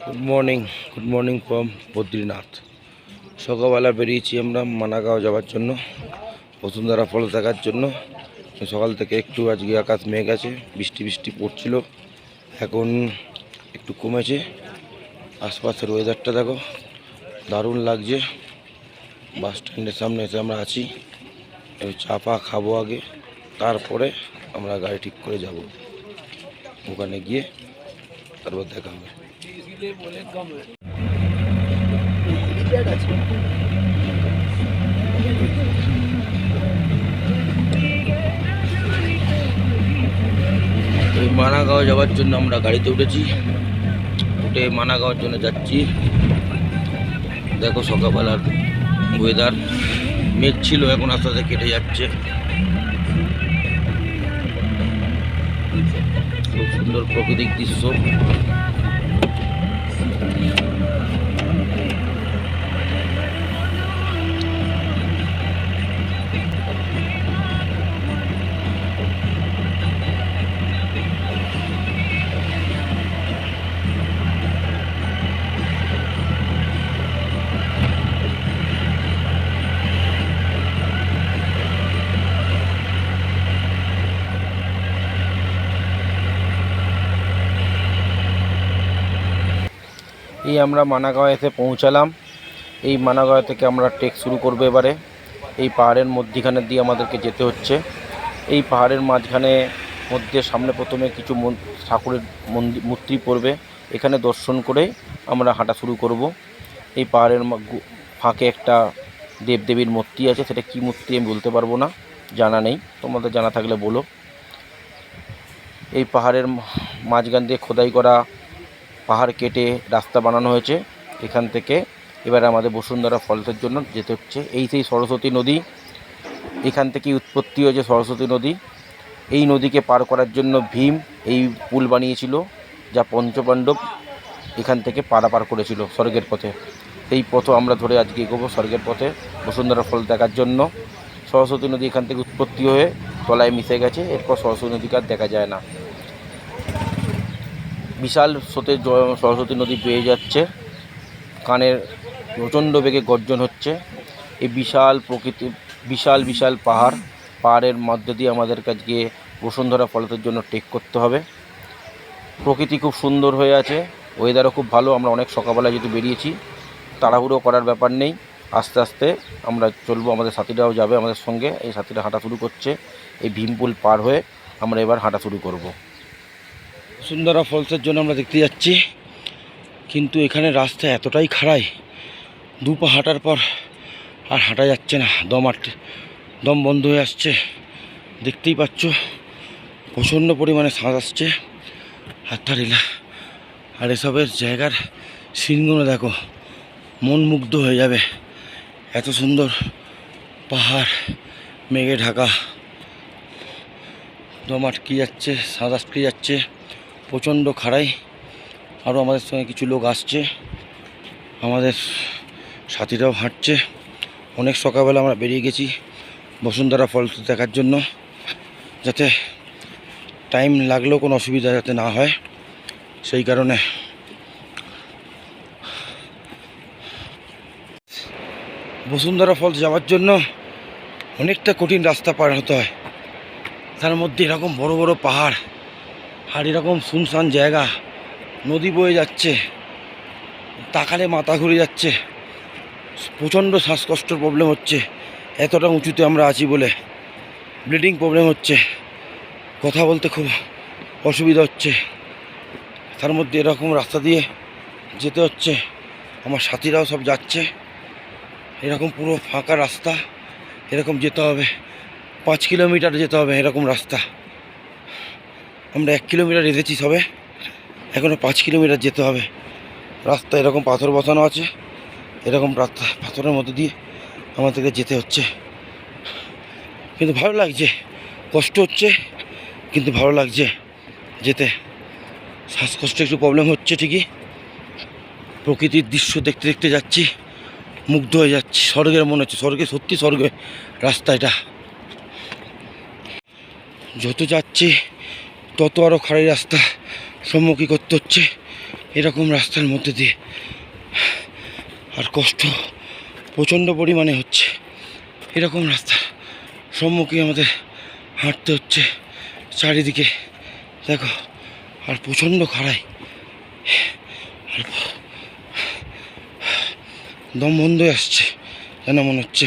Good morning from Badrinath. সকালবেলা বেরিয়েছি আমরা মানাগাঁও যাওয়ার জন্য, বসুন্ধরা ফলস দেখার জন্য। সকাল থেকে একটু আজকে আকাশ মেঘ আছে, বৃষ্টি বৃষ্টি পড়ছিল, এখন একটু কমেছে। আশপাশের ওয়েদারটা দেখো, দারুণ লাগছে। বাস স্ট্যান্ডের সামনে এসে আমরা আছি, চা পা খাবো আগে, তারপরে আমরা গাড়ি ঠিক করে যাব। ওখানে গিয়ে তারপর দেখা হবে। এই মানাগাঁও যাওয়ার জন্য আমরা গাড়িতে উঠেছি, উঠে মানাগাঁওর জন্য যাচ্ছি। দেখো সকালবেলার ওয়েদার, মেঘ ছিল, এখন আস্তে আস্তে কেটে যাচ্ছে। খুব সুন্দর প্রাকৃতিক দৃশ্য। এই আমরা মানাগাঁও এসে পৌঁছালাম। এই মানাগাঁও থেকে আমরা ট্রেক শুরু করবো এবারে। এই পাহাড়ের মধ্যিখানে দিয়ে আমাদেরকে যেতে হচ্ছে। এই পাহাড়ের মাঝখানে মধ্যে সামনে প্রথমে কিছু ঠাকুরের মূর্তি পড়বে, এখানে দর্শন করে আমরা হাঁটা শুরু করব। এই পাহাড়ের ফাঁকে একটা দেবদেবীর মূর্তি আছে, সেটা কি মূর্তি আমি বলতে পারবো না, জানা নেই, তোমাদের জানা থাকলে বলো। এই পাহাড়ের মাঝখান দিয়ে খোদাই করা পাহাড় কেটে রাস্তা বানানো হয়েছে। এখান থেকে এবারে আমাদের বসুন্ধরা ফলসের জন্য যেতে হচ্ছে। এই সেই সরস্বতী নদী, এখান থেকেই উৎপত্তি হয়েছে সরস্বতী নদী। এই নদীকে পার করার জন্য ভীম এই পুল বানিয়েছিল, যা পঞ্চপাণ্ডব এখান থেকে পারাপার করেছিল স্বর্গের পথে। এই পথ আমরা ধরে আজকে এগোবো স্বর্গের পথে বসুন্ধরা ফল দেখার জন্য। সরস্বতী নদী এখান থেকে উৎপত্তি হয়ে তলায় মিশে গেছে, এরপর সরস্বতী নদীকে আর দেখা যায় না। বিশাল স্রোতে সরস্বতী নদী বেয়ে যাচ্ছে, কানের প্রচণ্ড বেগে গর্জন হচ্ছে। এই বিশাল প্রকৃতি, বিশাল বিশাল পাহাড়ের মধ্যে দিয়ে আমাদের আজকে বসুন্ধরা ফলসের জন্য ট্রেক করতে হবে। প্রকৃতি খুব সুন্দর হয়ে আছে, ওয়েদারও খুব ভালো। আমরা অনেক সকালবেলা যেহেতু বেরিয়েছি, তাড়াহুড়ো করার ব্যাপার নেই, আস্তে আস্তে আমরা চলবো। আমাদের সাথীরাও যাবে আমাদের সঙ্গে। এই সাথীরা হাঁটা শুরু করছে। এই ভীমপুল পার হয়ে আমরা এবার হাঁটা শুরু করব। বসুন্ধরা ফলসের জন্য আমরা দেখতে যাচ্ছি, কিন্তু এখানে রাস্তা এতটাই খাড়াই, দু পা হাঁটার পর আর হাঁটা যাচ্ছে না, দম বন্ধ হয়ে আসছে। দেখতেই পাচ্ছ প্রচণ্ড পরিমাণে শ্বাস আসছে, হাতটা ঢিলা। আর এসবের জায়গার সিনগুলো দেখো, মন মুগ্ধ হয়ে যাবে। এত সুন্দর পাহাড়, মেঘে ঢাকা, দম আটকে যাচ্ছে, শ্বাস আটকে যাচ্ছে, প্রচণ্ড খাড়াই। আরও আমাদের সঙ্গে কিছু লোক আসছে, আমাদের সাথীরাও হাঁটছে। অনেক সকালবেলা আমরা বেরিয়ে গেছি বসুন্ধরা ফলস দেখার জন্য, যাতে টাইম লাগলেও কোনো অসুবিধা যাতে না হয়, সেই কারণে। বসুন্ধরা ফলস যাওয়ার জন্য অনেকটা কঠিন রাস্তা পার হতে হয়, তার মধ্যে এরকম বড় বড় পাহাড় আর এরকম শুনশান জায়গা, নদী বয়ে যাচ্ছে, তাকালে মাথা ঘুরে যাচ্ছে, প্রচণ্ড শ্বাসকষ্টের প্রবলেম হচ্ছে। এতটা উঁচুতে আমরা আছি বলে ব্লিডিং প্রবলেম হচ্ছে, কথা বলতে খুব অসুবিধা হচ্ছে। তার মধ্যে এরকম রাস্তা দিয়ে যেতে হচ্ছে, আমার সাথীরাও সব যাচ্ছে। এরকম পুরো ফাঁকা রাস্তা, এরকম যেতে হবে 5 কিলোমিটার যেতে হবে এরকম রাস্তা। আমরা 1 কিলোমিটার এসেছি সবে, এখনও 5 কিলোমিটার যেতে হবে। রাস্তা এরকম পাথর বসানো আছে, এরকম রাস্তা পাথরের মধ্যে দিয়ে আমাদেরকে যেতে হচ্ছে। কিন্তু ভালো লাগছে, কষ্ট হচ্ছে কিন্তু ভালো লাগছে যেতে। শ্বাসকষ্ট একটু প্রবলেম হচ্ছে ঠিকই, প্রকৃতির দৃশ্য দেখতে দেখতে যাচ্ছি, মুগ্ধ হয়ে যাচ্ছি। স্বর্গের মনে হচ্ছে, স্বর্গে, সত্যি স্বর্গে রাস্তা এটা। যত যাচ্ছি তত আরও খারাপ রাস্তা সম্মুখীন করতে হচ্ছে, এরকম রাস্তার মধ্যে দিয়ে, আর কষ্ট প্রচণ্ড পরিমাণে হচ্ছে। এরকম রাস্তার সম্মুখে আমাদের হাঁটতে হচ্ছে চারিদিকে দেখো, আর প্রচণ্ড খাড়াই, আর দম বন্ধ হয়ে আসছে যেন মনে হচ্ছে।